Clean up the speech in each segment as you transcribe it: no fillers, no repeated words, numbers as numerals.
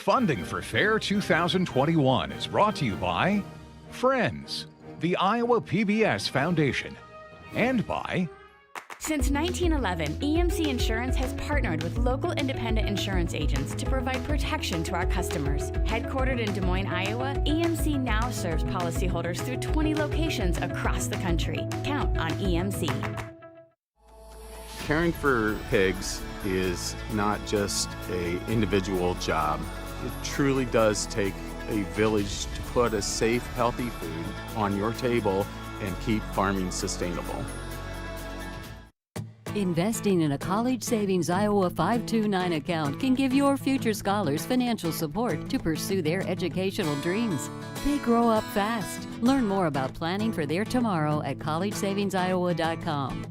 Funding for Fair 2021 is brought to you by Friends, the Iowa PBS Foundation, and by... Since 1911, EMC Insurance has partnered with local independent insurance agents to provide protection to our customers. Headquartered in Des Moines, Iowa, EMC now serves policyholders through 20 locations across the country. Count on EMC. Caring for pigs is not just an individual job. It truly does take a village to put a safe, healthy food on your table and keep farming sustainable. Investing in a College Savings Iowa 529 account can give your future scholars financial support to pursue their educational dreams. They grow up fast. Learn more about planning for their tomorrow at collegesavingsiowa.com.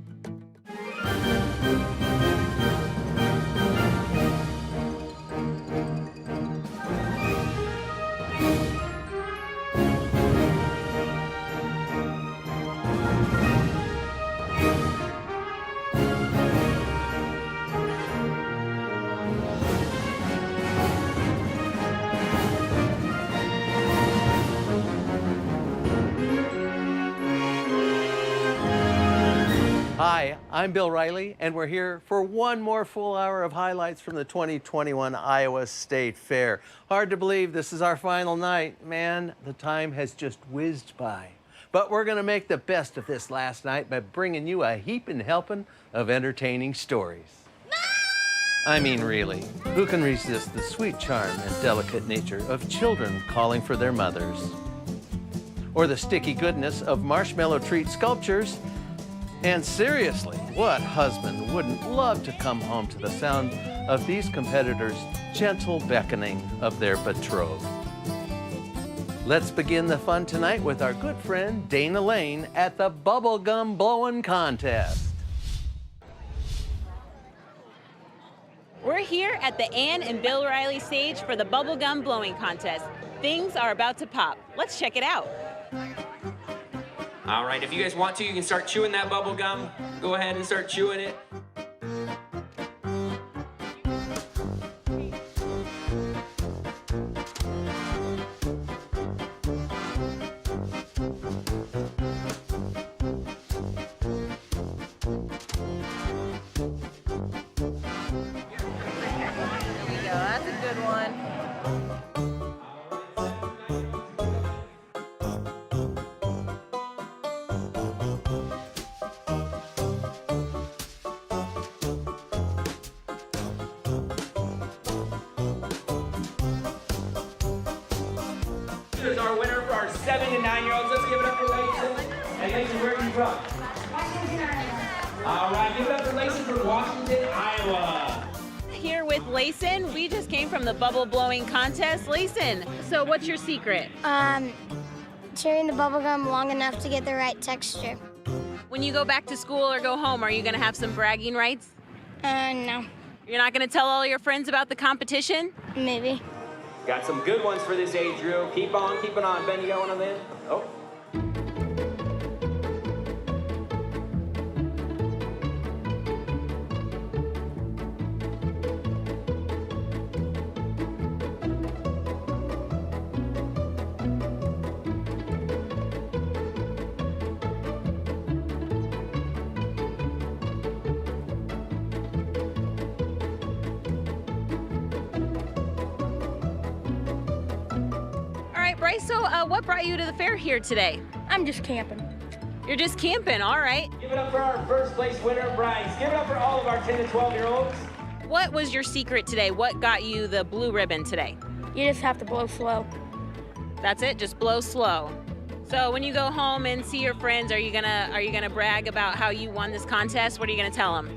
Hi, I'm Bill Riley, and we're here for one more full hour of highlights from the 2021 Iowa State Fair. Hard to believe this is our final night. Man, the time has just whizzed by. But we're going to make the best of this last night by bringing you a heaping helping of entertaining stories. I mean, really, who can resist the sweet charm and delicate nature of children calling for their mothers? Or the sticky goodness of marshmallow treat sculptures? And seriously, what husband wouldn't love to come home to the sound of these competitors' gentle beckoning of their betrothed? Let's begin the fun tonight with our good friend Dana Lane at the Bubblegum Blowing Contest. We're here at the Ann and Bill Riley stage for the Bubblegum Blowing Contest. Things are about to pop. Let's check it out. All right, if you guys want to, you can start chewing that bubble gum. Go ahead and start chewing it. There we go, that's a good one. Here's our winner for our 7 to 9-year-olds. Let's give it up for Layson. Hey, Layson, where are you from? All right, give it up for Layson from Washington, Iowa. Here with Layson, we just came from the bubble blowing contest. Layson, so what's your secret? Chewing the bubble gum long enough to get the right texture. When you go back to school or go home, are you gonna have some bragging rights? No, You're not gonna tell all your friends about the competition? maybe. Got some good ones for this age group. Keep on keeping on. Ben, you got one on there? Oh. Bryce, so what brought you to the fair here today? I'm just camping. You're just camping, all right. Give it up for our first place winner, Bryce. Give it up for all of our 10 to 12-year-olds. What was your secret today? What got you the blue ribbon today? You just have to blow slow. That's it, just blow slow. So when you go home and see your friends, are you gonna brag about how you won this contest? What are you gonna tell them?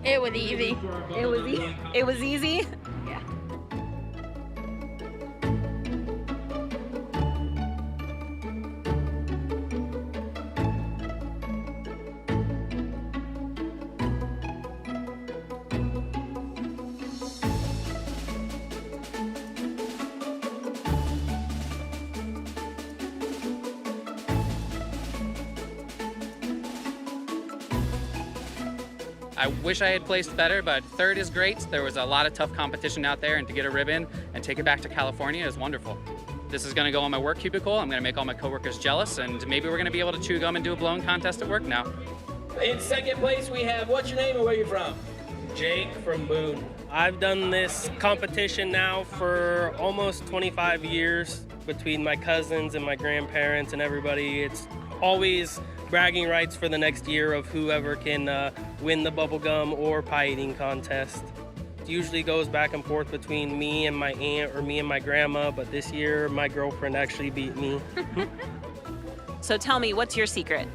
It was easy. It was easy? Yeah. I wish I had placed better, but third is great. There was a lot of tough competition out there, and to get a ribbon and take it back to California is wonderful. This is gonna go on my work cubicle. I'm gonna make all my coworkers jealous, and maybe we're gonna be able to chew gum and do a blowing contest at work now. In second place, we have, what's your name and where you from? Jake from Boone. I've done this competition now for almost 25 years between my cousins and my grandparents and everybody. It's always bragging rights for the next year of whoever can win the bubblegum or pie eating contest. It usually goes back and forth between me and my aunt or me and my grandma, but this year my girlfriend actually beat me. So tell me, what's your secret?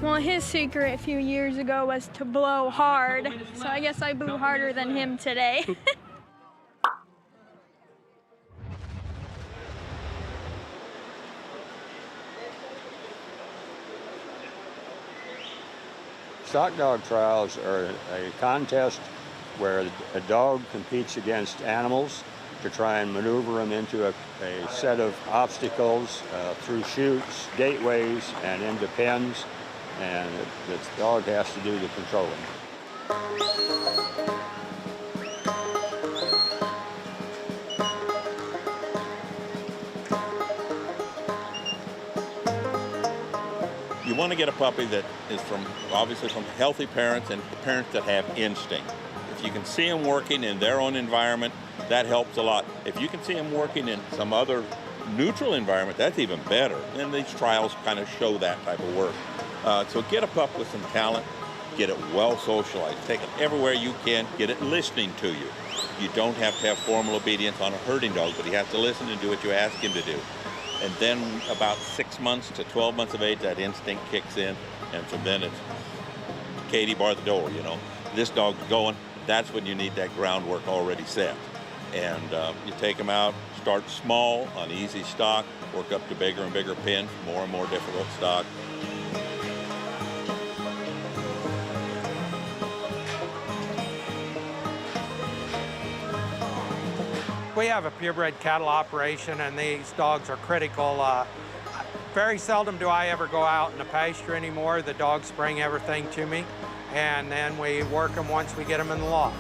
Well, his secret a few years ago was to blow hard, so I guess I blew harder than him today. Stock dog trials are a contest where a dog competes against animals to try and maneuver them into a set of obstacles through chutes, gateways, and into pens, and the dog has to do the controlling. You want to get a puppy that is obviously from healthy parents and parents that have instinct. If you can see them working in their own environment, that helps a lot. If you can see them working in some other neutral environment, that's even better. And these trials kind of show that type of work. So get a pup with some talent, get it well socialized, take it everywhere you can, get it listening to you. You don't have to have formal obedience on a herding dog, but he has to listen and do what you ask him to do. And then about 6 months to 12 months of age, that instinct kicks in, and from then it's Katie, bar the door, you know. This dog's going, that's when you need that groundwork already set. And you take them out, start small on easy stock, work up to bigger and bigger pins, more and more difficult stock. We have a purebred cattle operation, and these dogs are critical. Very seldom do I ever go out in the pasture anymore. The dogs bring everything to me, and then we work them once we get them in the loft.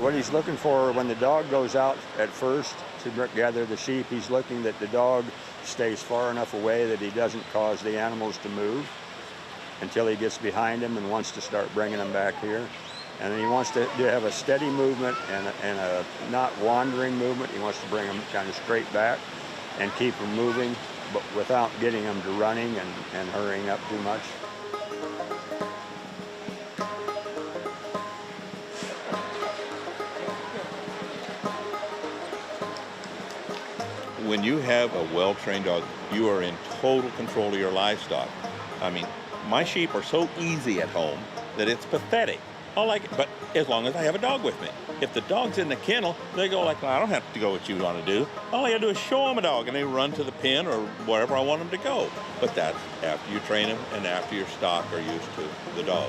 What he's looking for when the dog goes out at first to gather the sheep, he's looking that the dog stays far enough away that he doesn't cause the animals to move until he gets behind them and wants to start bringing them back here. And then he wants to have a steady movement and a not wandering movement. He wants to bring them kind of straight back and keep them moving, but without getting them to running and hurrying up too much. When you have a well-trained dog, you are in total control of your livestock. I mean, my sheep are so easy at home that it's pathetic. I like it, but as long as I have a dog with me. If the dog's in the kennel, they go like, well, I don't have to go what you want to do. All I got to do is show them a dog, and they run to the pen or wherever I want them to go. But that's after you train them and after your stock are used to the dog.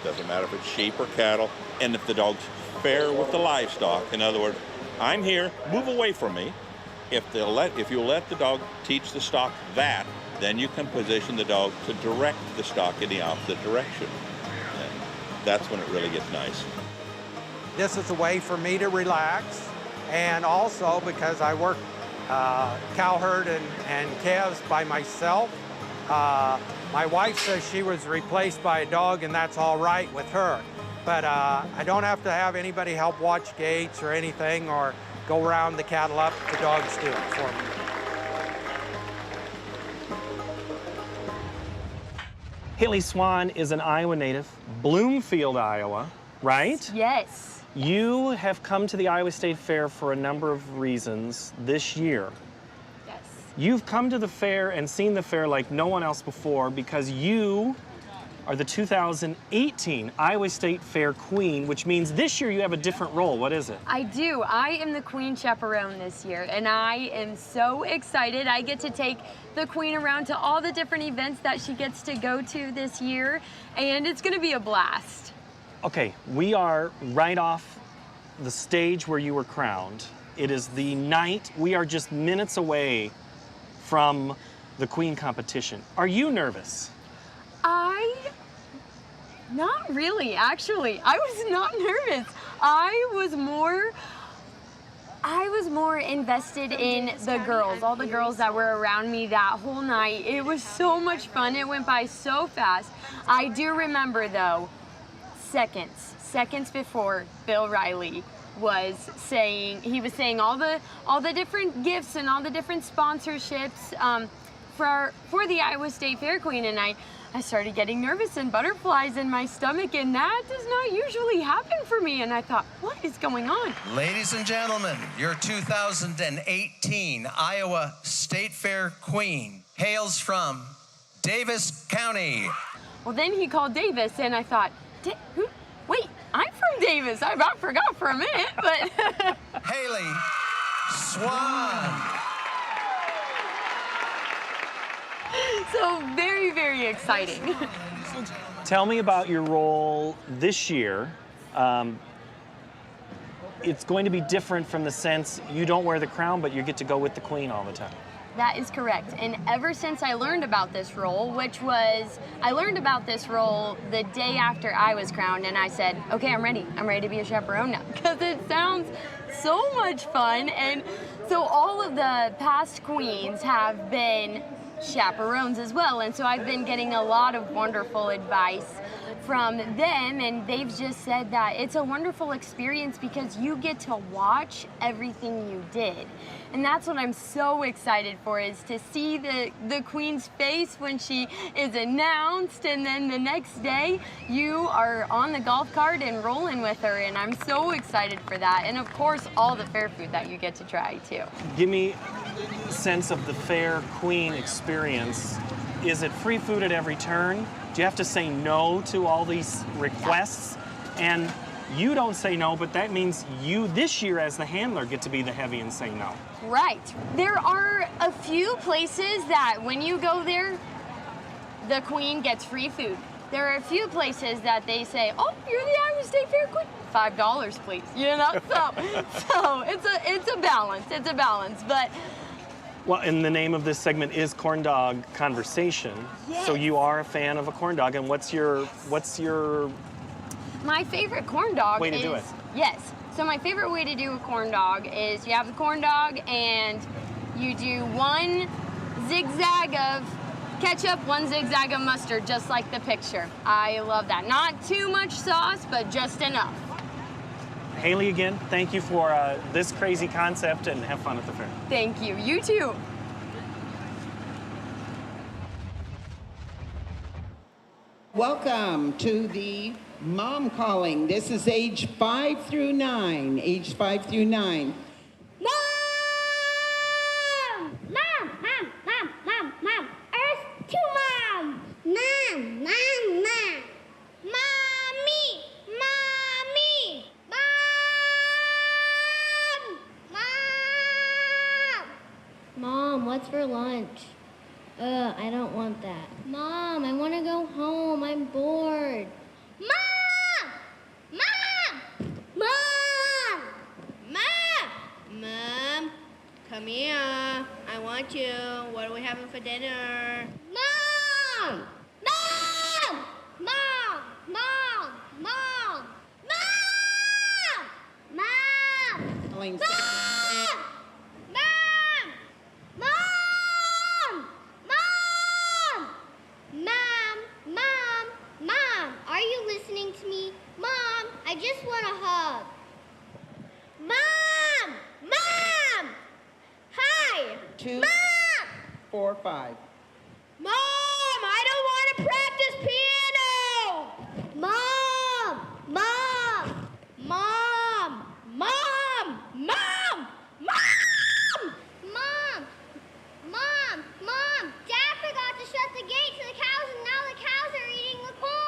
Doesn't matter if it's sheep or cattle, and if the dog's fair with the livestock. In other words, I'm here, move away from me. If you'll let the dog teach the stock that, then you can position the dog to direct the stock in the opposite direction. And that's when it really gets nice. This is a way for me to relax, and also because I work cow herd and calves by myself. My wife says she was replaced by a dog, and that's all right with her. But I don't have to have anybody help watch gates or anything, or go round the cattle up. The dogs do it for me. Haley Swan is an Iowa native, Bloomfield, Iowa, right? Yes. You have come to the Iowa State Fair for a number of reasons this year. Yes. You've come to the fair and seen the fair like no one else before because you are the 2018 Iowa State Fair Queen, which means this year you have a different role. What is it? I do. I am the Queen Chaperone this year, and I am so excited. I get to take the Queen around to all the different events that she gets to go to this year, and it's going to be a blast. Okay, we are right off the stage where you were crowned. It is the night. We are just minutes away from the Queen competition. Are you nervous? Not really, actually. I was not nervous. I was more invested in the girls, all the girls that were around me that whole night. It was so much fun. It went by so fast. I do remember, though, seconds before Bill Riley was saying all the different gifts and all the different sponsorships for the Iowa State Fair Queen, and I started getting nervous and butterflies in my stomach, and that does not usually happen for me, and I thought, what is going on? Ladies and gentlemen, your 2018 Iowa State Fair Queen hails from Davis County. Well, then he called Davis, and I thought, wait, I'm from Davis. I about forgot for a minute, but... Haley Swan. So very, very exciting. Tell me about your role this year. It's going to be different from the sense you don't wear the crown, but you get to go with the Queen all the time. That is correct. And ever since I learned about this role, I learned about this role the day after I was crowned, and I said, okay, I'm ready. I'm ready to be a chaperone now, because it sounds so much fun. And so all of the past queens have been chaperones as well, and so I've been getting a lot of wonderful advice from them, and they've just said that it's a wonderful experience because you get to watch everything you did. And that's what I'm so excited for, is to see the Queen's face when she is announced, and then the next day you are on the golf cart and rolling with her, and I'm so excited for that. And of course, all the fair food that you get to try too. Give me a sense of the Fair Queen experience. Is it free food at every turn? Do you have to say no to all these requests? Yeah. And you don't say no, but that means you, this year as the handler, get to be the heavy and say no. Right. There are a few places that when you go there, the Queen gets free food. There are a few places that they say, oh, you're the Iowa State Fair Queen. $5, please. You know? So it's a balance. It's a balance. But well, and the name of this segment is Corn Dog Conversation. Yes. So you are a fan of a corn dog, and what's your my favorite corn dog way to do it? Yes. So my favorite way to do a corn dog is you have the corn dog and you do one zigzag of ketchup, one zigzag of mustard, just like the picture. I love that. Not too much sauce, but just enough. Haley, again, thank you for this crazy concept, and have fun at the fair. Thank you. You too. Welcome to the Mom Calling. This is age 5 through 9. Age 5 through 9. Mom! Mom! Mom! Mom! Mom! Mom! Earth to Mom! Mom! Mom! Mom! Mommy! Mommy! Mom! Mom, what's for lunch? I don't want that. Mom, I want to go home. I'm bored. Mom! Mom! Mom! Mom! Mom, come here. I want you. What are we having for dinner? Mom! Mom! Mom! Mom! Mom! Mom! Mom! Mom! Listening to me? Mom, I just want a hug. Mom! Mom! Hi! 2, Mom! 4, 5. Mom, I don't want to practice piano! Mom! Mom! Mom! Mom! Mom! Mom! Mom! Mom! Mom! Dad forgot to shut the gate to the cows, and now the cows are eating the corn!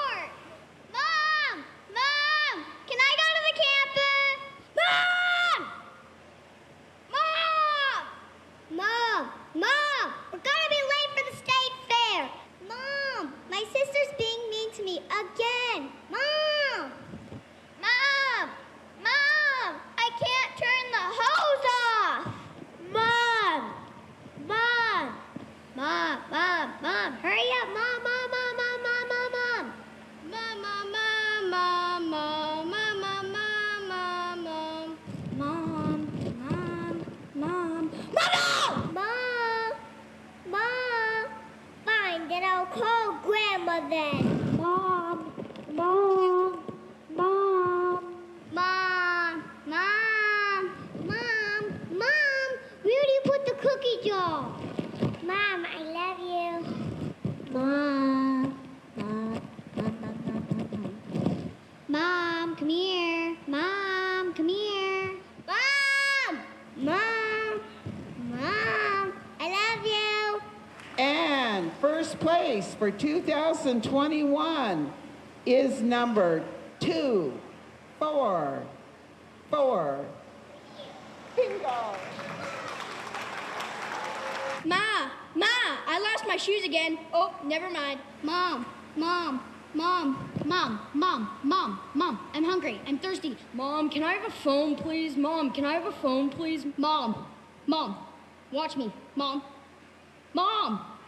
Mom, come here. Mom, come here. Mom! Mom! Mom! I love you! And first place for 2021 is number 244. Bingo! Ma! I lost my shoes again. Oh, never mind. Mom! I'm hungry. I'm thirsty. Mom, can I have a phone, please? Mom, can I have a phone, please? Mom, watch me. Mom,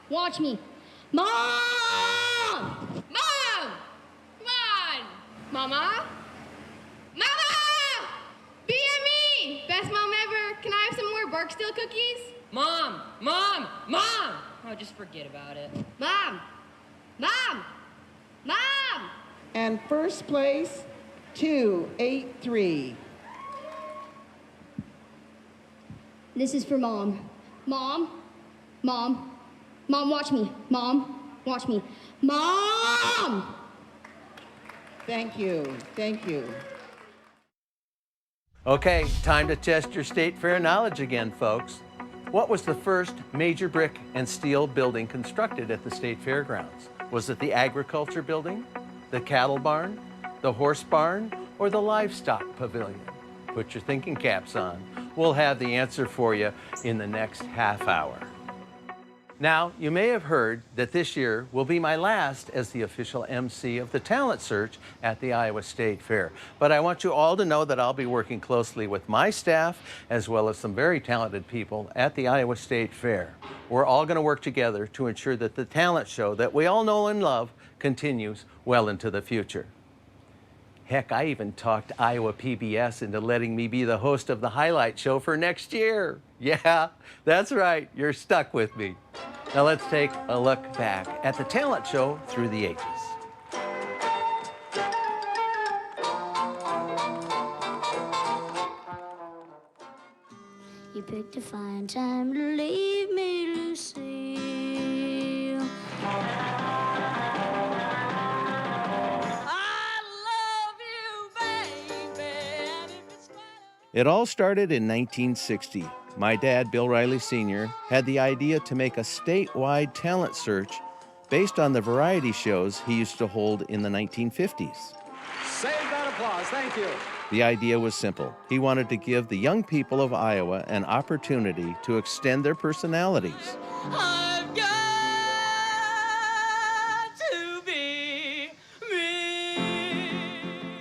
watch me. Mom! Come on! Mama? BME! Best mom ever. Can I have some more Barksdale cookies? Mom! Oh, just forget about it. Mom! And first place, 283. This is for Mom. Mom, watch me. Mom, watch me. Mom! Thank you. Okay, time to test your state fair knowledge again, folks. What was the first major brick and steel building constructed at the state fairgrounds? Was it the agriculture building, the cattle barn, the horse barn, or the livestock pavilion? Put your thinking caps on. We'll have the answer for you in the next half hour. Now, you may have heard that this year will be my last as the official MC of the talent search at the Iowa State Fair. But I want you all to know that I'll be working closely with my staff as well as some very talented people at the Iowa State Fair. We're all going to work together to ensure that the talent show that we all know and love continues well into the future. Heck, I even talked Iowa PBS into letting me be the host of the highlight show for next year. Yeah, that's right, you're stuck with me. Now let's take a look back at the talent show through the ages. You picked a fine time to leave me, Lucille. It all started in 1960. My dad, Bill Riley Sr., had the idea to make a statewide talent search based on the variety shows he used to hold in the 1950s. Save that applause, thank you. The idea was simple. He wanted to give the young people of Iowa an opportunity to extend their personalities. I've got to be me.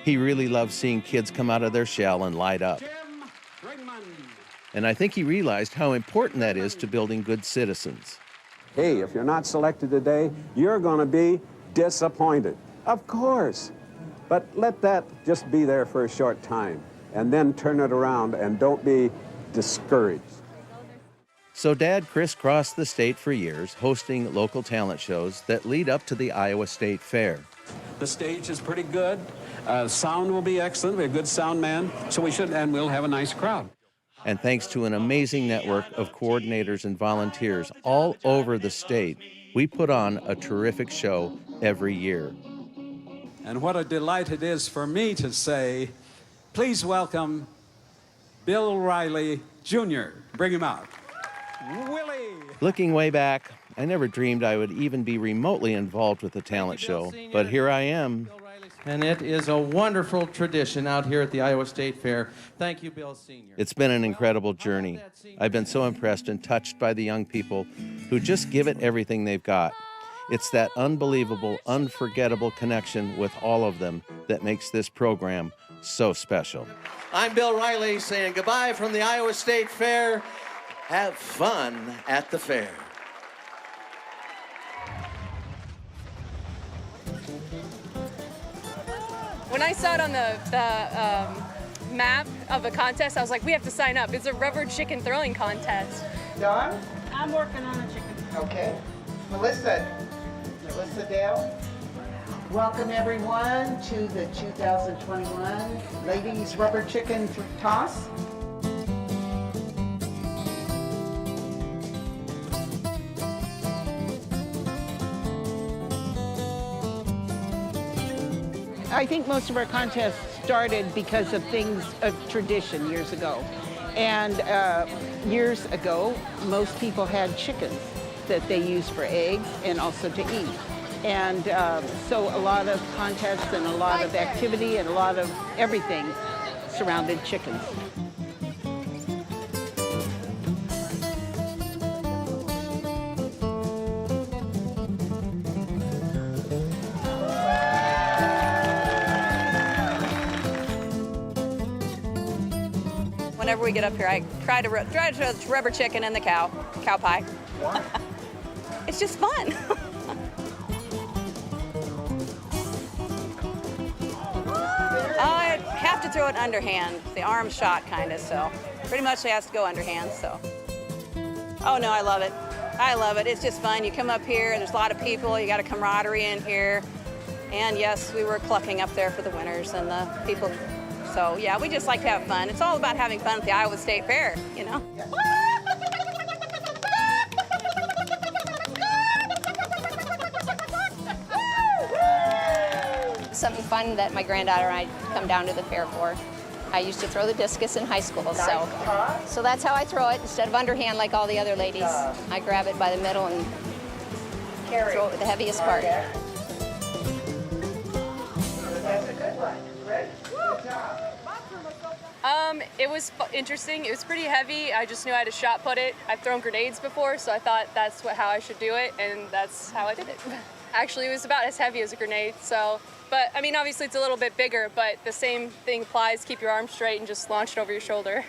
He really loved seeing kids come out of their shell and light up. And I think he realized how important that is to building good citizens. Hey, if you're not selected today, you're going to be disappointed. Of course. But let that just be there for a short time, and then turn it around and don't be discouraged. So Dad crisscrossed the state for years, hosting local talent shows that lead up to the Iowa State Fair. The stage is pretty good. Sound will be excellent. We have a good sound man, so we'll have a nice crowd. And thanks to an amazing network of coordinators and volunteers all over the state, we put on a terrific show every year. And what a delight it is for me to say, please welcome Bill Riley Jr. Bring him out. Willie! Looking way back, I never dreamed I would even be remotely involved with the talent show, but here I am. And it is a wonderful tradition out here at the Iowa State Fair. Thank you, Bill Sr. It's been an incredible journey. I've been so impressed and touched by the young people who just give it everything they've got. It's that unbelievable, unforgettable connection with all of them that makes this program so special. I'm Bill Riley saying goodbye from the Iowa State Fair. Have fun at the fair. When I saw it on the map of the contest, I was like, we have to sign up. It's a rubber chicken throwing contest. Dawn? I'm working on a chicken. Okay. Melissa Dale. Welcome everyone to the 2021 Ladies Rubber Chicken Toss. I think most of our contests started because of things of tradition years ago. And years ago, most people had chickens that they used for eggs and also to eat. And so a lot of contests and a lot of activity and a lot of everything surrounded chickens. Whenever we get up here, I try to throw rubber chicken in the cow pie. Why? It's just fun. I have to throw it underhand, the arm shot kind of, so pretty much it has to go underhand, so. Oh no, I love it. I love it. It's just fun. You come up here, there's a lot of people, you got a camaraderie in here. And yes, we were clucking up there for the winners and the people. So yeah, we just like to have fun. It's all about having fun at the Iowa State Fair, you know? Something fun that my granddaughter and I come down to the fair for. I used to throw the discus in high school, so that's how I throw it. Instead of underhand like all the other ladies, I grab it by the middle and throw it with the heaviest part. That's a good one. Ready? Good job. It was interesting. It was pretty heavy. I just knew I had to shot put it. I've thrown grenades before, so I thought that's how I should do it, and that's how I did it. Actually, it was about as heavy as a grenade, so. But, I mean, obviously it's a little bit bigger, but the same thing applies. Keep your arms straight and just launch it over your shoulder.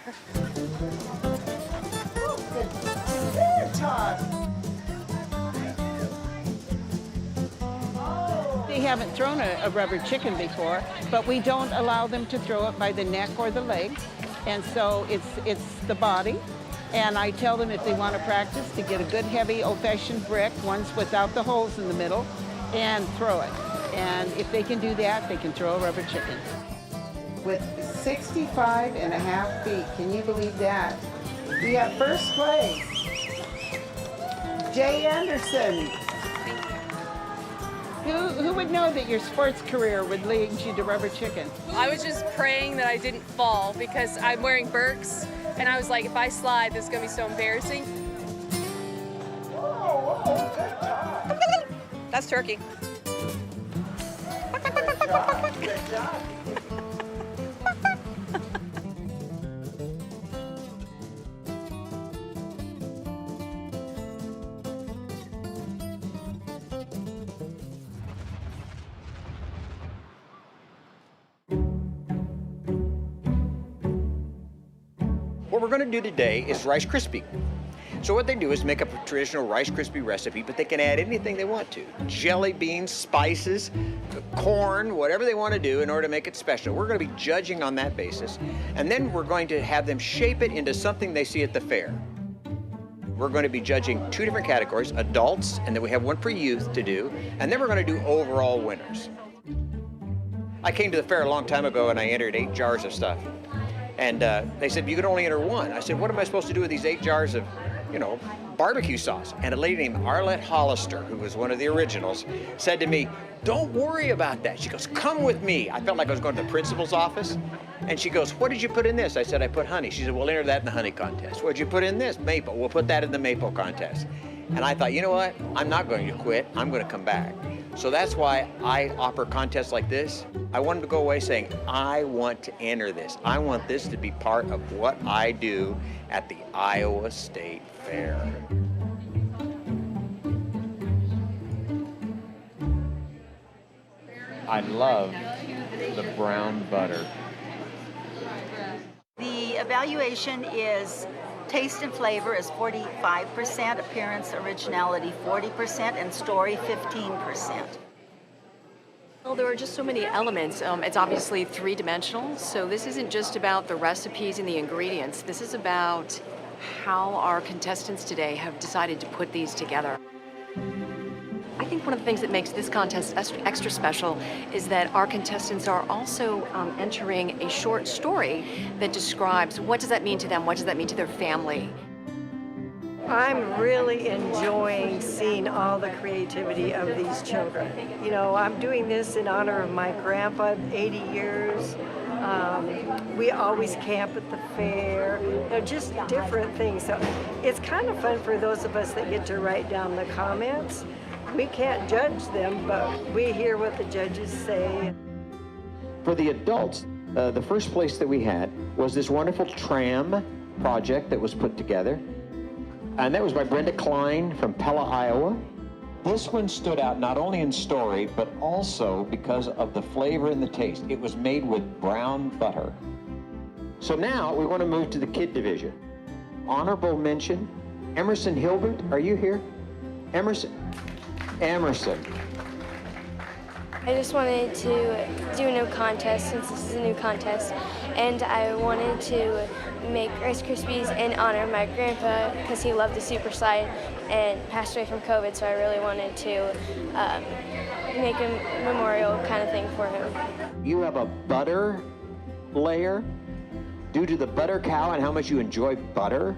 They haven't thrown a rubber chicken before, but we don't allow them to throw it by the neck or the legs. And so it's the body. And I tell them if they want to practice to get a good heavy old-fashioned brick, ones without the holes in the middle, and throw it. And if they can do that, they can throw a rubber chicken. With 65.5 feet, can you believe that? We have first place. Jay Anderson. Who would know that your sports career would lead you to rubber chicken? I was just praying that I didn't fall because I'm wearing Birks, and I was like, if I slide, this is gonna be so embarrassing. Whoa, good job. That's turkey. Good job. What we're going to do today is Rice Krispie. So what they do is make up a traditional Rice Krispie recipe, but they can add anything they want to. Jelly beans, spices, corn, whatever they want to do in order to make it special. We're going to be judging on that basis. And then we're going to have them shape it into something they see at the fair. We're going to be judging 2 different categories, adults, and then we have one for youth to do. And then we're going to do overall winners. I came to the fair a long time ago and I entered 8 jars of stuff. And they said, you can only enter 1. I said, what am I supposed to do with these 8 jars of, you know, barbecue sauce? And a lady named Arlette Hollister, who was one of the originals, said to me, don't worry about that. She goes, come with me. I felt like I was going to the principal's office. And she goes, what did you put in this? I said, I put honey. She said, well, enter that in the honey contest. What did you put in this? Maple. We'll put that in the maple contest. And I thought, you know what? I'm not going to quit. I'm going to come back. So that's why I offer contests like this. I want them to go away saying, I want to enter this. I want this to be part of what I do at the Iowa State Fair. I love the brown butter. The evaluation is taste and flavor is 45%, appearance, originality 40%, and story 15%. Well, there are just so many elements. It's obviously 3-dimensional, so this isn't just about the recipes and the ingredients. This is about how our contestants today have decided to put these together. I think one of the things that makes this contest extra special is that our contestants are also entering a short story that describes what does that mean to them, what does that mean to their family. I'm really enjoying seeing all the creativity of these children. You know, I'm doing this in honor of my grandpa, 80 years. We always camp at the fair, you know, just different things. So it's kind of fun for those of us that get to write down the comments. We can't judge them, but we hear what the judges say. For the adults, the first place that we had was this wonderful tram project that was put together. And that was by Brenda Klein from Pella, Iowa. This one stood out not only in story, but also because of the flavor and the taste. It was made with brown butter. So now we want to move to the kid division. Honorable mention, Emerson Hilbert, are you here? Emerson. I just wanted to do a new contest since this is a new contest, and I wanted to make Rice Krispies in honor of my grandpa because he loved the super slide and passed away from COVID, so I really wanted to make a memorial kind of thing for him. You have a butter layer due to the butter cow and how much you enjoy butter.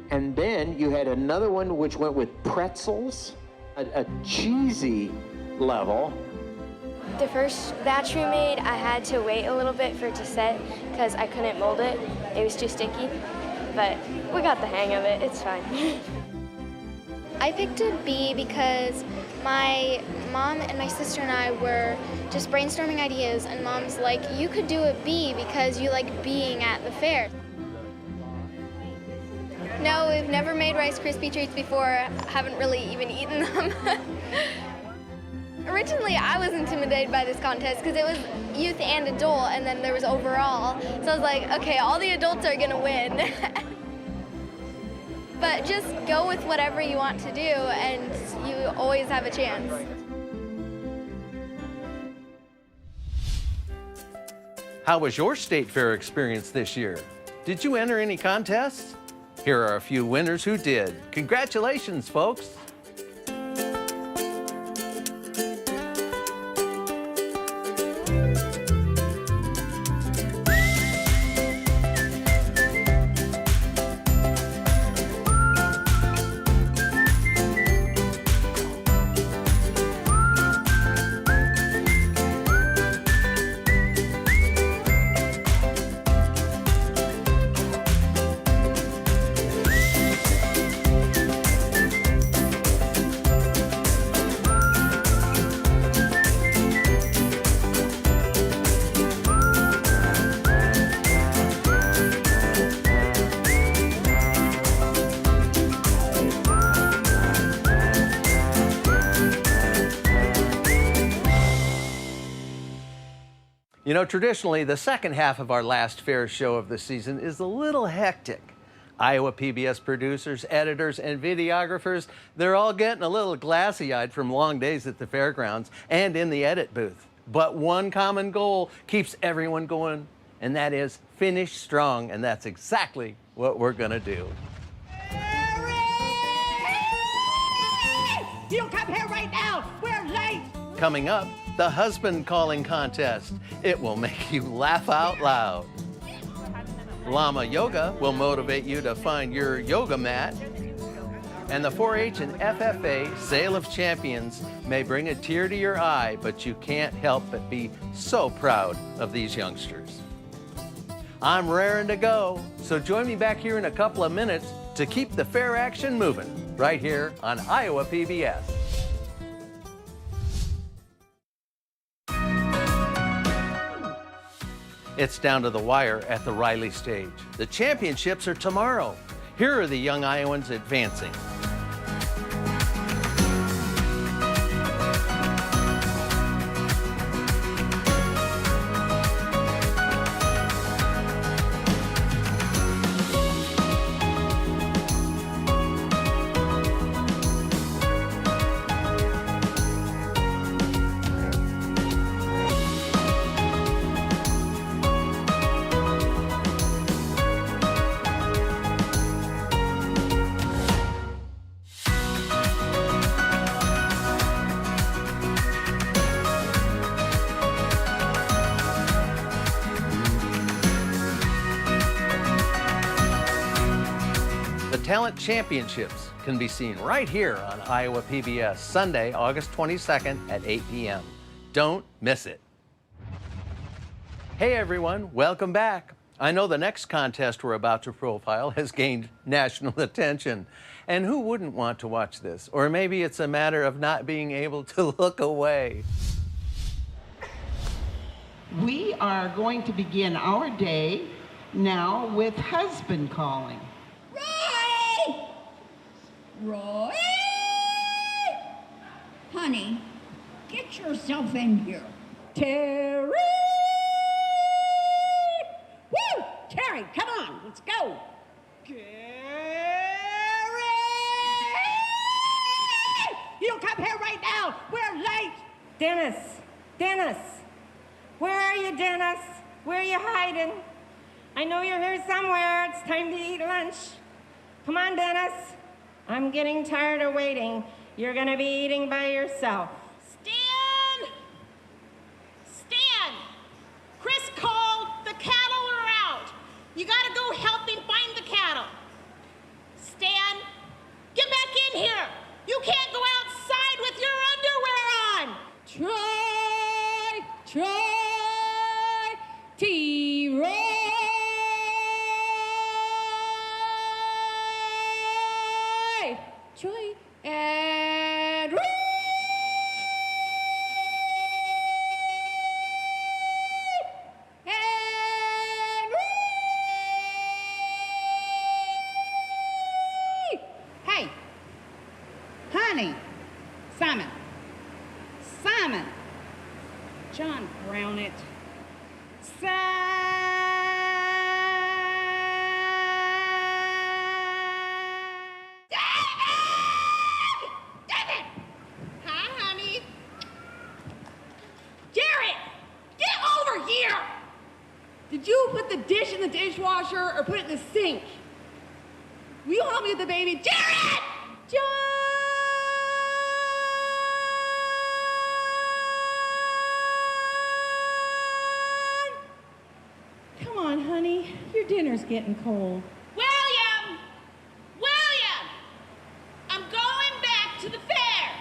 And then you had another one which went with pretzels, a cheesy level. The first batch we made, I had to wait a little bit for it to set because I couldn't mold it. It was too sticky, but we got the hang of it. It's fine. I picked a B because my mom and my sister and I were just brainstorming ideas, and Mom's like, you could do a B because you like being at the fair. No, we've never made Rice Krispie treats before. Haven't really even eaten them. Originally, I was intimidated by this contest because it was youth and adult, and then there was overall. So I was like, okay, all the adults are gonna win. But just go with whatever you want to do, and you always have a chance. How was your state fair experience this year? Did you enter any contests? Here are a few winners who did. Congratulations, folks. You know, traditionally, the second half of our last fair show of the season is a little hectic. Iowa PBS producers, editors, and videographers, they're all getting a little glassy-eyed from long days at the fairgrounds and in the edit booth. But one common goal keeps everyone going, and that is finish strong, and that's exactly what we're gonna do. You don't come here right now! We're late! Coming up, the husband calling contest. It will make you laugh out loud. Llama Yoga will motivate you to find your yoga mat. And the 4-H and FFA Sale of Champions may bring a tear to your eye, but you can't help but be so proud of these youngsters. I'm raring to go, so join me back here in a couple of minutes to keep the fair action moving, right here on Iowa PBS. It's down to the wire at the Riley stage. The championships are tomorrow. Here are the young Iowans advancing. Talent Championships can be seen right here on Iowa PBS, Sunday, August 22nd at 8 p.m. Don't miss it. Hey everyone, welcome back. I know the next contest we're about to profile has gained national attention. And who wouldn't want to watch this? Or maybe it's a matter of not being able to look away. We are going to begin our day now with husband calling. Roy! Roy! Honey, get yourself in here. Terry! Woo! Terry, come on, let's go. You come here right now. We're late. Dennis, where are you, Dennis? Where are you hiding? I know you're here somewhere. It's time to eat lunch. Come on, Dennis. I'm getting tired of waiting. You're gonna be eating by yourself. Stan! Chris called. The cattle are out. You gotta go help him find the cattle. Stan, get back in here. You can't go outside with your underwear on. Try, T-Roy. Troy and Roy. And Roy. Hey, honey, Simon, John Brown it. David! Hi, honey. Jared, get over here! Did you put the dish in the dishwasher or put it in the sink? Will you help me with the baby? Jared! John! Come on, honey. Your dinner's getting cold. William! I'm going back to the fair.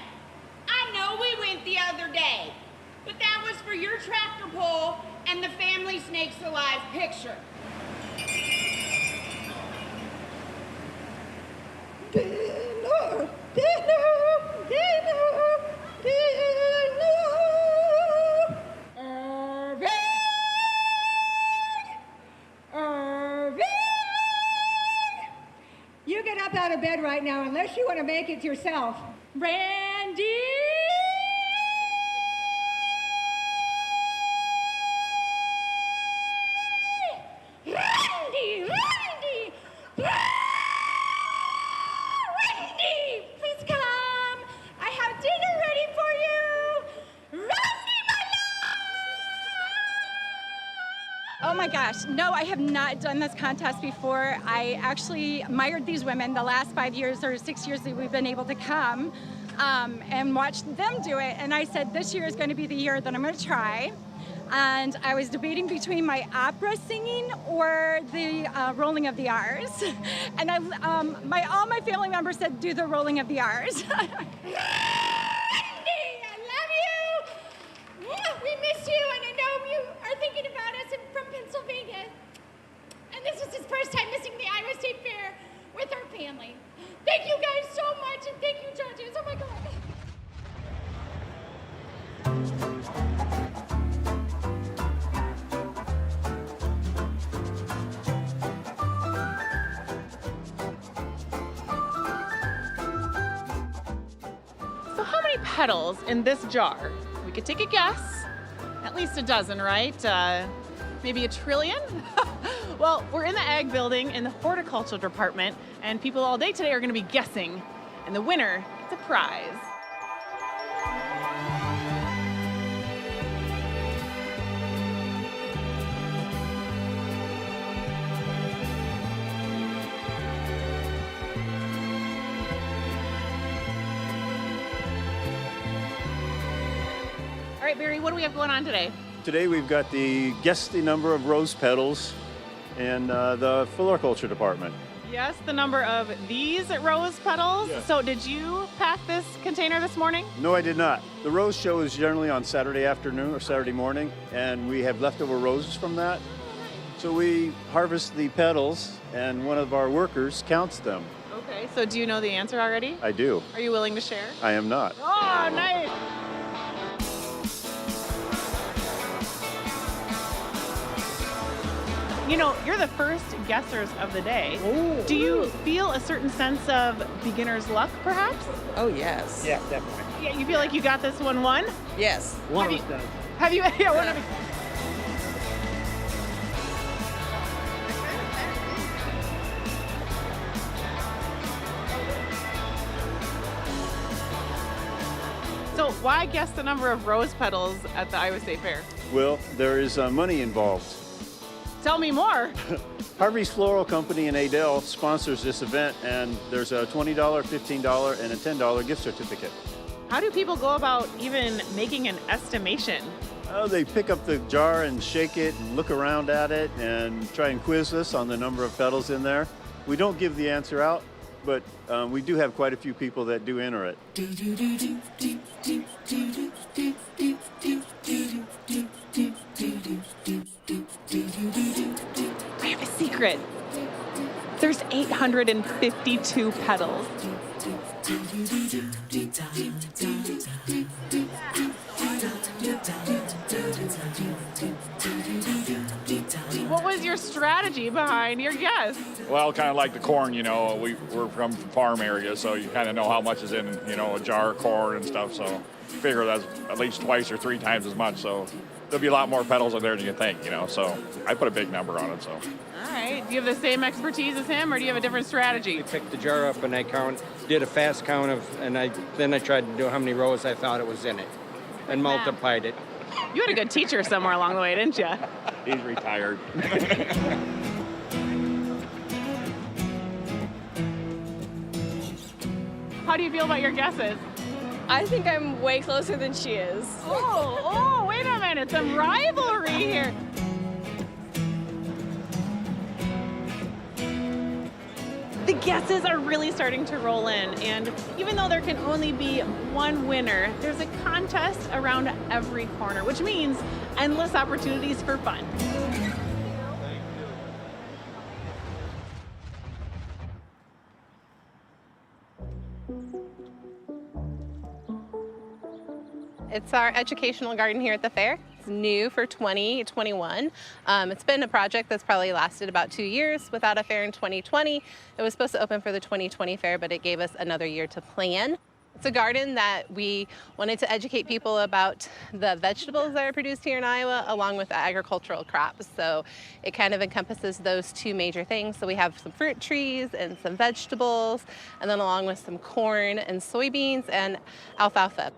I know we went the other day, but that was for your tractor pull and the Family Snakes Alive picture. Dinner! Irving! You get up out of bed right now unless you want to make it yourself. Randy! Randy, please come. I have dinner ready for you. Randy, my love! Oh my gosh, no, I have not done this contest before. I actually admired these women the last 5 years or 6 years that we've been able to come and watch them do it. And I said, this year is going to be the year that I'm going to try. And I was debating between my opera singing or the rolling of the R's. And all my family members said, do the rolling of the R's. Randy, I love you. We miss you, and I know you are thinking about us from Pennsylvania. And this was his first time missing the Iowa State Fair with our family. Thank you guys so much, and thank you, judges. Oh my God. So how many petals in this jar? We could take a guess. At least a dozen, right? Maybe 1 trillion? Well, we're in the Ag Building in the horticultural department, and people all day today are going to be guessing, and the winner gets a prize. All right, Barry, what do we have going on today? Today we've got the guess the number of rose petals in the floriculture department. Yes, the number of these rose petals. Yes. So did you pack this container this morning? No, I did not. The rose show is generally on Saturday afternoon or Saturday morning, and we have leftover roses from that. So we harvest the petals, and one of our workers counts them. Okay, so do you know the answer already? I do. Are you willing to share? I am not. Oh, nice. You know, you're the first guessers of the day. Ooh. Do you feel a certain sense of beginner's luck, perhaps? Oh, yes. Yeah, definitely. Yeah, you feel like you got this one won? Yes. One of us does. Have you? Yeah, one of us. So why guess the number of rose petals at the Iowa State Fair? Well, there is money involved. Tell me more. Harvey's Floral Company in Adel sponsors this event, and there's a $20, $15, and a $10 gift certificate. How do people go about even making an estimation? Oh, they pick up the jar and shake it and look around at it and try and quiz us on the number of petals in there. We don't give the answer out, but we do have quite a few people that do enter it. I have a secret. There's 852 petals. What was your strategy behind your guess? Well, kind of like the corn, you know, we're from farm area, so you kind of know how much is in, you know, a jar of corn and stuff, so figure that's at least twice or three times as much, so there'll be a lot more petals in there than you think, you know, so I put a big number on it, so. All right, do you have the same expertise as him, or do you have a different strategy? I picked the jar up and I did a fast count then I tried to do how many rows I thought it was in it and multiplied it. You had a good teacher somewhere along the way, didn't you? He's retired. How do you feel about your guesses? I think I'm way closer than she is. Oh, wait a minute, some rivalry here. The guesses are really starting to roll in, and even though there can only be one winner, there's a contest around every corner, which means endless opportunities for fun. It's our educational garden here at the fair. It's new for 2021. It's been a project that's probably lasted about 2 years without a fair in 2020. It was supposed to open for the 2020 fair, but it gave us another year to plan. It's a garden that we wanted to educate people about the vegetables that are produced here in Iowa, along with the agricultural crops. So it kind of encompasses those two major things. So we have some fruit trees and some vegetables, and then along with some corn and soybeans and alfalfa.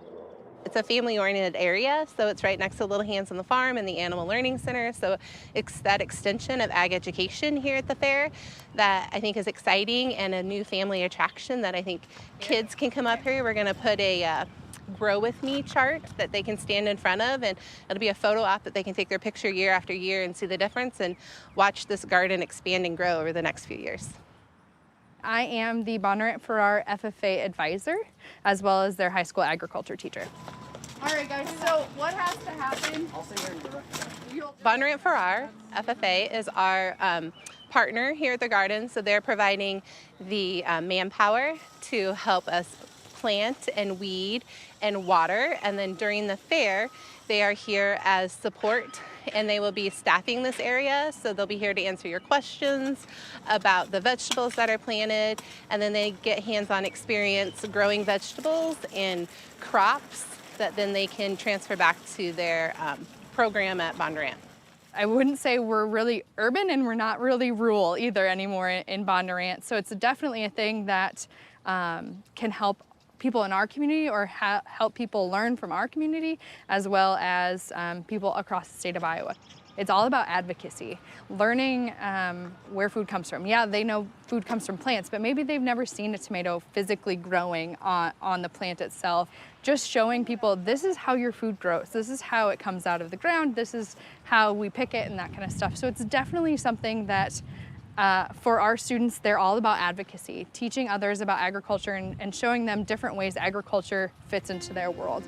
It's a family-oriented area, so it's right next to Little Hands on the Farm and the Animal Learning Center. So it's that extension of ag education here at the fair that I think is exciting and a new family attraction that I think kids can come up here. We're going to put a Grow With Me chart that they can stand in front of, and it'll be a photo op that they can take their picture year after year and see the difference and watch this garden expand and grow over the next few years. I am the Bondurant for our FFA advisor, as well as their high school agriculture teacher. All right, guys, so what has to happen? Bondurant for our FFA is our partner here at the garden, so they're providing the manpower to help us plant and weed and water, and then during the fair, they are here as support, and they will be staffing this area, so they'll be here to answer your questions about the vegetables that are planted, and then they get hands-on experience growing vegetables and crops that then they can transfer back to their program at Bondurant. I wouldn't say we're really urban, and we're not really rural either anymore in Bondurant, so it's definitely a thing that can help people in our community or help people learn from our community, as well as people across the state of Iowa. It's all about advocacy, learning where food comes from. Yeah, they know food comes from plants, but maybe they've never seen a tomato physically growing on the plant itself. Just showing people this is how your food grows, this is how it comes out of the ground, this is how we pick it and that kind of stuff. So it's definitely something that for our students, they're all about advocacy, teaching others about agriculture and showing them different ways agriculture fits into their world.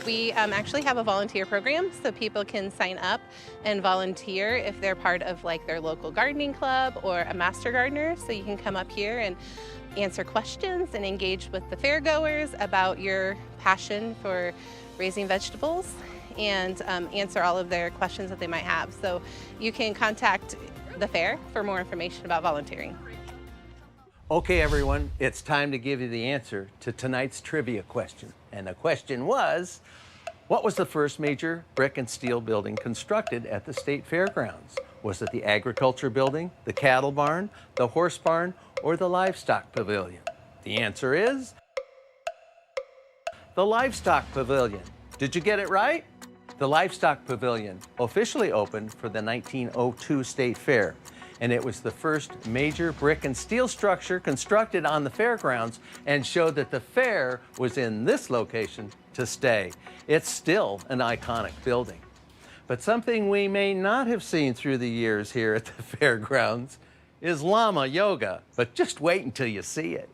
We actually have a volunteer program, so people can sign up and volunteer if they're part of like their local gardening club or a master gardener. So you can come up here and answer questions and engage with the fairgoers about your passion for raising vegetables and answer all of their questions that they might have. So you can contact the fair for more information about volunteering. Okay, everyone, it's time to give you the answer to tonight's trivia question. And the question was, what was the first major brick and steel building constructed at the State Fairgrounds? Was it the agriculture building, the cattle barn, the horse barn, or the livestock pavilion? The answer is the livestock pavilion. Did you get it right? The livestock pavilion officially opened for the 1902 State Fair, and it was the first major brick and steel structure constructed on the fairgrounds and showed that the fair was in this location to stay. It's still an iconic building. But something we may not have seen through the years here at the fairgrounds is Llama Yoga, but just wait until you see it.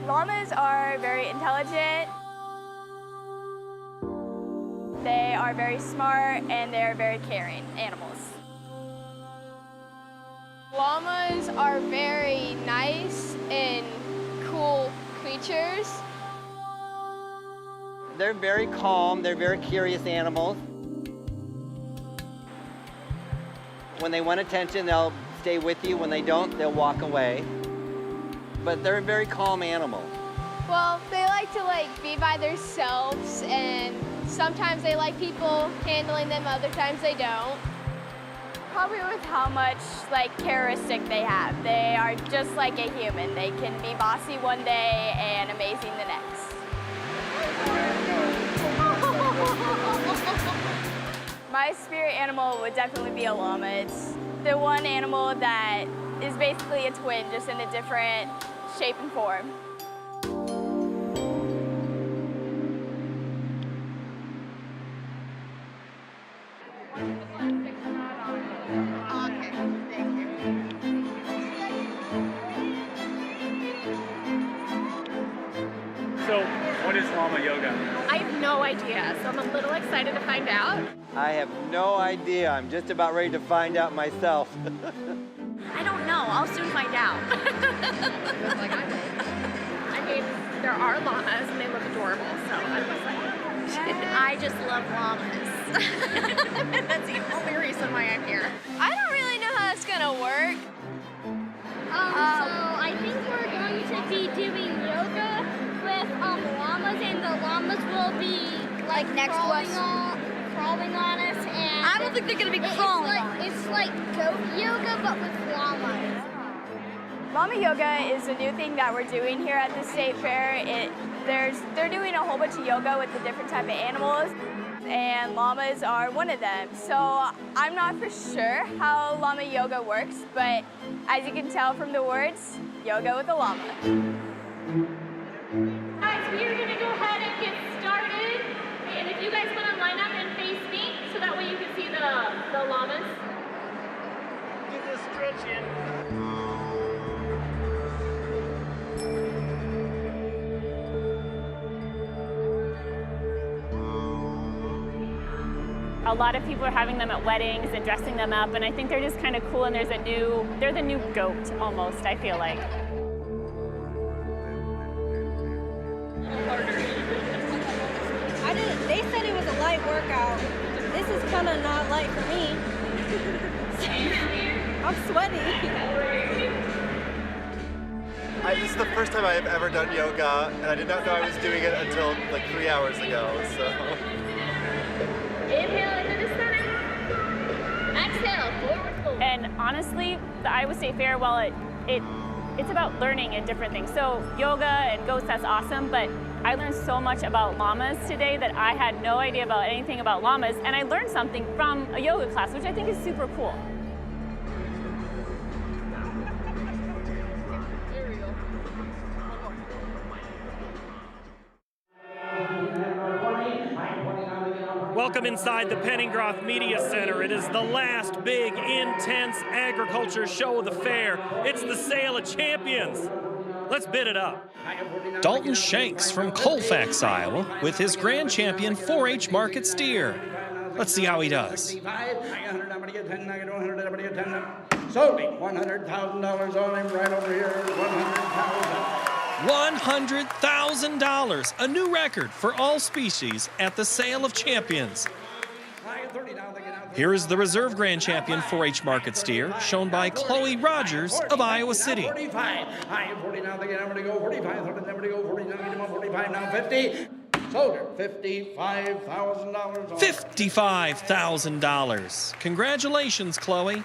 Llamas are very intelligent, they are very smart, and they are very caring animals. Llamas are very nice and cool creatures. They're very calm, they're very curious animals. When they want attention, they'll stay with you. When they don't, they'll walk away. But they're a very calm animal. Well, they like to be by themselves, and sometimes they like people handling them, other times they don't. Probably with how much characteristic they have. They are just like a human. They can be bossy one day and amazing the next. My spirit animal would definitely be a llama. It's the one animal that is basically a twin, just in a different shape and form. So, what is Llama Yoga? I have no idea, so I'm a little excited to find out. I have no idea. I'm just about ready to find out myself. I don't know. I'll soon find out. I mean, there are llamas and they look adorable, so I'm just I just love llamas. That's the only reason why I'm here. I don't really know how it's gonna work. So I think we're going to be doing yoga with llamas, and the llamas will be next to us? crawling on us, and I don't think they're gonna be crawling on us. It's like goat yoga, but with llamas. Llama yoga is a new thing that we're doing here at the State Fair. They're doing a whole bunch of yoga with the different type of animals, and llamas are one of them. So I'm not for sure how llama yoga works, but as you can tell from the words, yoga with a llama. Guys, we are gonna go ahead and get started. And if you guys want to line up and face me, so that way you can see the llamas. Do the stretching. A lot of people are having them at weddings and dressing them up, and I think they're just kind of cool, and they're the new goat almost, I feel like. They said it was a light workout. This is kind of not light for me. I'm sweaty. This is the first time I have ever done yoga, and I did not know I was doing it until 3 hours ago, so. Inhale into the center. Exhale, forward fold. And honestly, the Iowa State Fair, while it's about learning and different things. So yoga and goats, that's awesome, but I learned so much about llamas today that I had no idea about anything about llamas, and I learned something from a yoga class, which I think is super cool. Welcome inside the Penningroth Media Center. It is the last big, intense agriculture show of the fair. It's the Sale of Champions. Let's bid it up. Dalton Shanks from Colfax, Iowa, with his grand champion 4-H market steer. Let's see how he does. Sold him. $100,000 on him right over here. $100,000, a new record for all species at the Sale of Champions. Here is the reserve grand champion 4-H market steer, shown by Chloe Rogers of Iowa City. 45. I am 40 now. They get number to go. 45. Number to go. 49. Get him on 45 now. 50. Sold her. $55,000. $55,000. Congratulations, Chloe.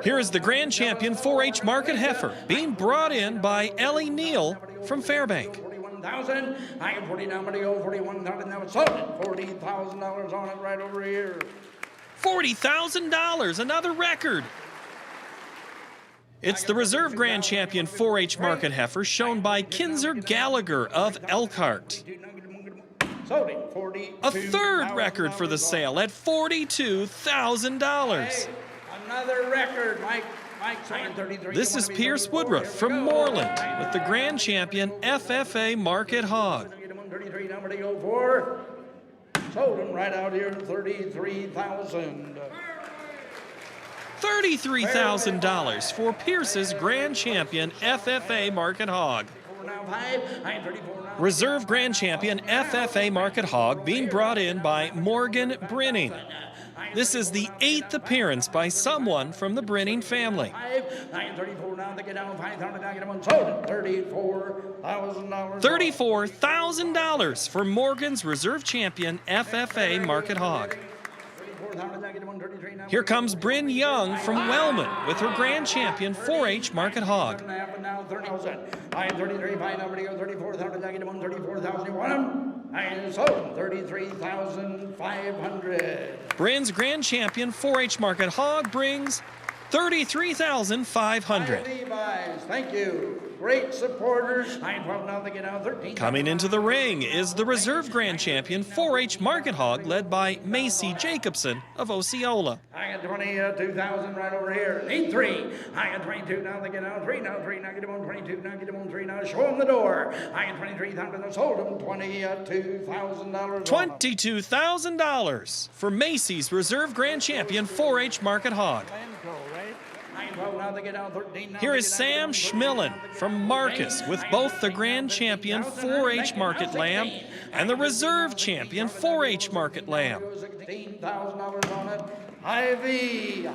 Here is the grand champion 4-H market heifer, being brought in by Ellie Neal from Fairbank. 41,000. I am 40 now. To go. 41,000 now. It's sold it. $40,000 on it right over here. $40,000, another record. It's the reserve grand champion 4-H market heifer, shown by Kinzer Gallagher of Elkhart. A third record for the sale at $42,000. Another record, Mike. This is Pierce Woodruff from Moreland with the grand champion FFA market hog. 33 number to go for. Sold him right out here, $33,000. $33,000 for Pierce's grand champion FFA market hog. Reserve grand champion FFA market hog being brought in by Morgan Brinning. This is the 8th appearance by someone from the Brinning family. $34,000 for Morgan's reserve champion FFA market hog. Here comes Bryn Young from Wellman with her grand champion 4-H market hog. I am 33, fine number to go, 34,000, I get him on 34,000, you want him? I sold him, 33,500. Bryn's grand champion 4-H market hog brings $33,500. Levi's, thank you. Great supporters. I am 12 now, they get out 13. Coming into the ring is the reserve grand champion 4-H market hog led by Macy Jacobson of Osceola. I got 22,000 right over here. Need 3. I got 22 now, they get out 3 now, 3 now, get him on 22 now, get him on 3 now, show him the door. I got 23,000, I sold him $22,000. $22,000 for Macy's reserve grand champion 4-H market hog. Here is Sam Schmillen from Marcus with both the grand champion 4-H market lamb and the reserve champion 4-H market lamb. $16,000 on it. Hy-Vee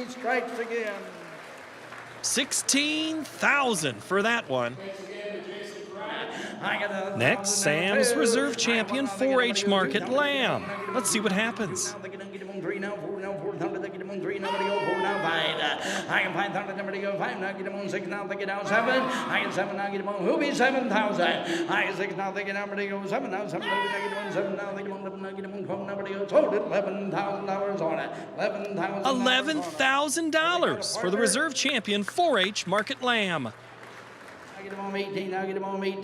strikes again. $16,000 for that one. Next, Sam's reserve champion 4-H market lamb. Let's see what happens. I am 5,000 number to go 5 now, get him on 6 now, they get down 7. I am 7 now, get him on who be 7,000. I am 6 now, they get number to go 7 now, 7 now, get him on 7 now, they get him on 11 now, get him on 12 number to go. Sold it, $11,000 on it. $11,000 for the reserve champion 4-H market lamb.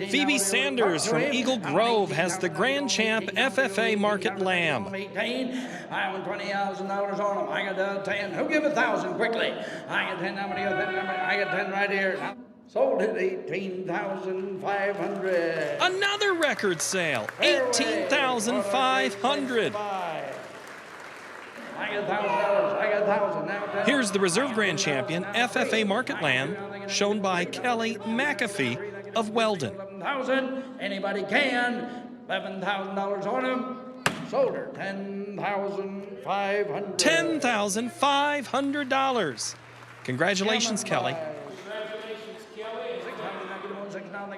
Phoebe Sanders from Eagle Grove has the Grand Champ FFA market lamb. I want $20,000 on them. I got 10. Who give 1,000 quickly? I got 10 number. I got 10 right here. Sold it $18,500. Another record sale, $18,500. I got $1,000. I got 1,000 now. Here's the reserve grand champion FFA market lamb, shown by Kelly McAfee of Weldon. 11,000. Anybody can. $11,000 on them. Sold her. $10,500. $10,500. Congratulations, Kelly.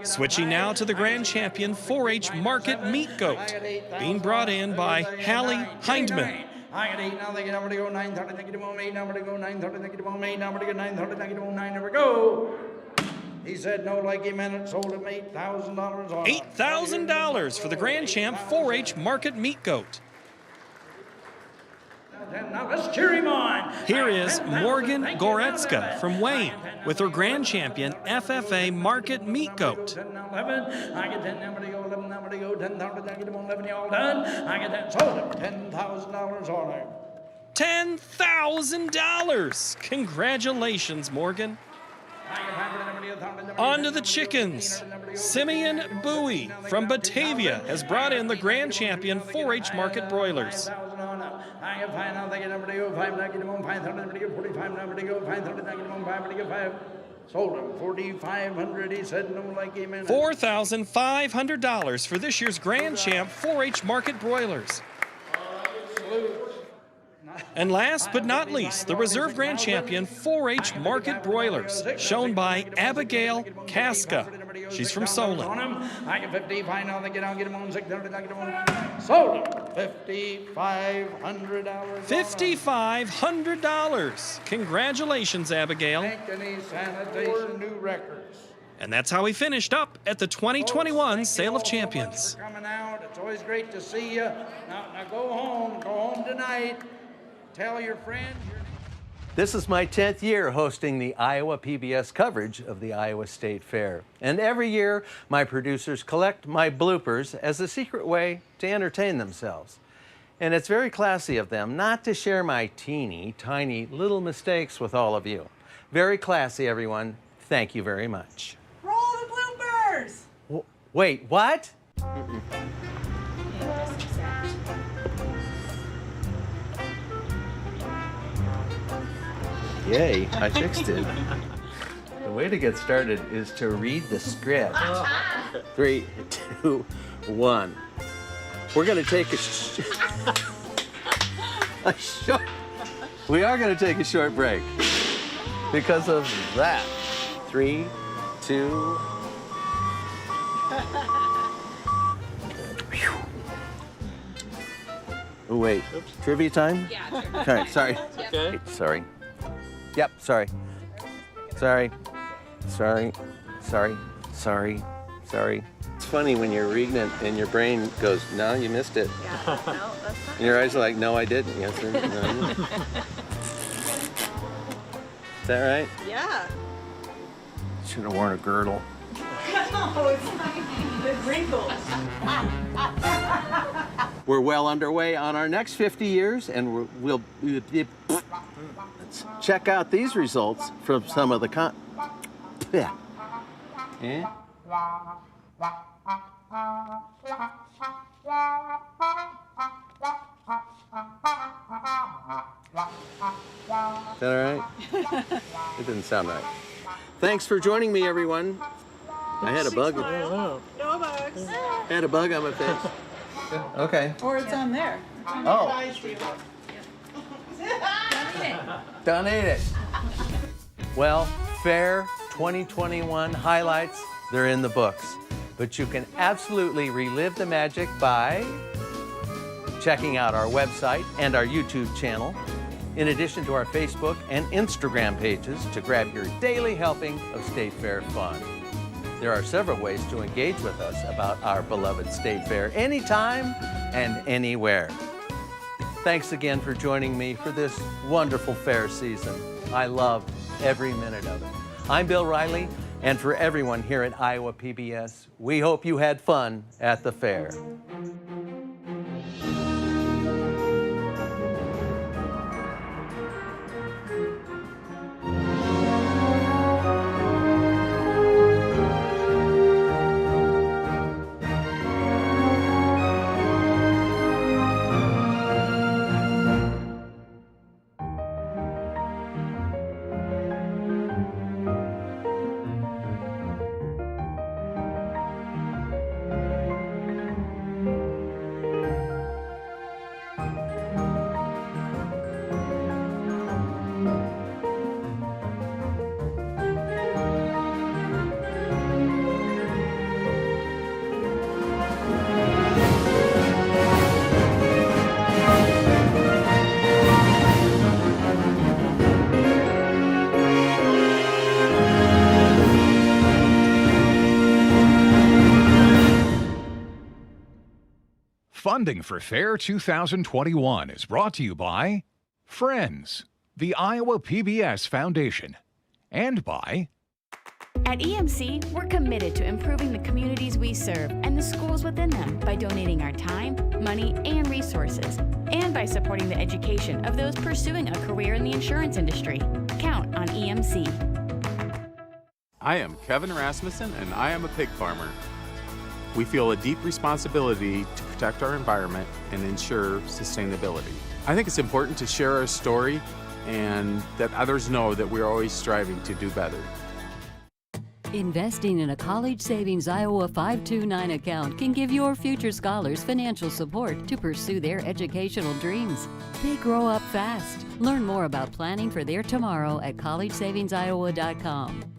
Switching now to the grand champion 4-H market meat goat, being brought in by Hallie Hindman. I got 8 now, they get number to go 930, they get him on 8 number to go 930, they get him on 8 number to go 930, they get him on 9 number go. He said no like he meant it, sold him $8,000 on it. $8,000 for the Grand Champ 4-H Market Meat Goat. Now let's cheer him on. Here is Morgan Goretzka from Wayne with her Grand Champion FFA Market Meat Goat. 11. I get 10 number to go, 11 number to go, 10,000, I get them 11, you all done. I get that, sold him $10,000 on it. $10,000! Congratulations, Morgan. On to the chickens. Simeon Bowie from Batavia has brought in the Grand Champion 4-H Market broilers. I get 5 now, they get number to go, 5 now, get them on 5,000 number to go, 45 number to go, 5,000 now, get them on 5 to go, 5. Sold him 4,500. He said no like he meant it. $4,500 for this year's Grand Champ 4-H Market broilers. And last but not least, the Reserve Grand Champion 4-H Market broilers, shown by Abigail Casca. She's from Solon. I get 55 now, they get out, get them on 600, I get them on. Sold him $5,500. $5,500. Congratulations, Abigail. Make any sanitation new records. And that's how we finished up at the 2021 Sale of Champions. Coming out. It's always great to see you. Now go home tonight. Tell your friends. This is my 10th year hosting the Iowa PBS coverage of the Iowa State Fair. And every year, my producers collect my bloopers as a secret way to entertain themselves. And it's very classy of them not to share my teeny tiny little mistakes with all of you. Very classy, everyone. Thank you very much. Roll the bloopers! Wait, what? Yay, I fixed it. The way to get started is to read the script. 3, 2, 1. We're going to take we are going to take a short break because of that. 3, 2. Oh, wait. Oops. Trivia time? Yeah, trivia. Okay, sorry. Okay. Sorry. Yep, sorry. Sorry. Sorry. Sorry. Sorry. Sorry. It's funny when you're reading it and your brain goes, no, you missed it. Yeah, no, that's not. And your eyes are like, no, I didn't. Yes, sir. No. Is that right? Yeah. Should have worn a girdle. No, it's not the wrinkles. We're well underway on our next 50 years, and we'll let's check out these results from some of the Yeah. Eh? Is that all right? It didn't sound right. Thanks for joining me, everyone. I had a bug. No bugs. I had a bug on my face. Okay. Or it's on there. Oh. Don't eat it. Well, Fair 2021 highlights, they're in the books. But you can absolutely relive the magic by checking out our website and our YouTube channel, in addition to our Facebook and Instagram pages to grab your daily helping of State Fair fun. There are several ways to engage with us about our beloved State Fair anytime and anywhere. Thanks again for joining me for this wonderful fair season. I loved every minute of it. I'm Bill Riley, and for everyone here at Iowa PBS, we hope you had fun at the fair. Funding for Fair 2021 is brought to you by Friends, the Iowa PBS Foundation, and by... At EMC, we're committed to improving the communities we serve and the schools within them by donating our time, money, and resources, and by supporting the education of those pursuing a career in the insurance industry. Count on EMC. I am Kevin Rasmussen, and I am a pig farmer. We feel a deep responsibility to protect our environment and ensure sustainability. I think it's important to share our story and that others know that we're always striving to do better. Investing in a College Savings Iowa 529 account can give your future scholars financial support to pursue their educational dreams. They grow up fast. Learn more about planning for their tomorrow at collegesavingsiowa.com.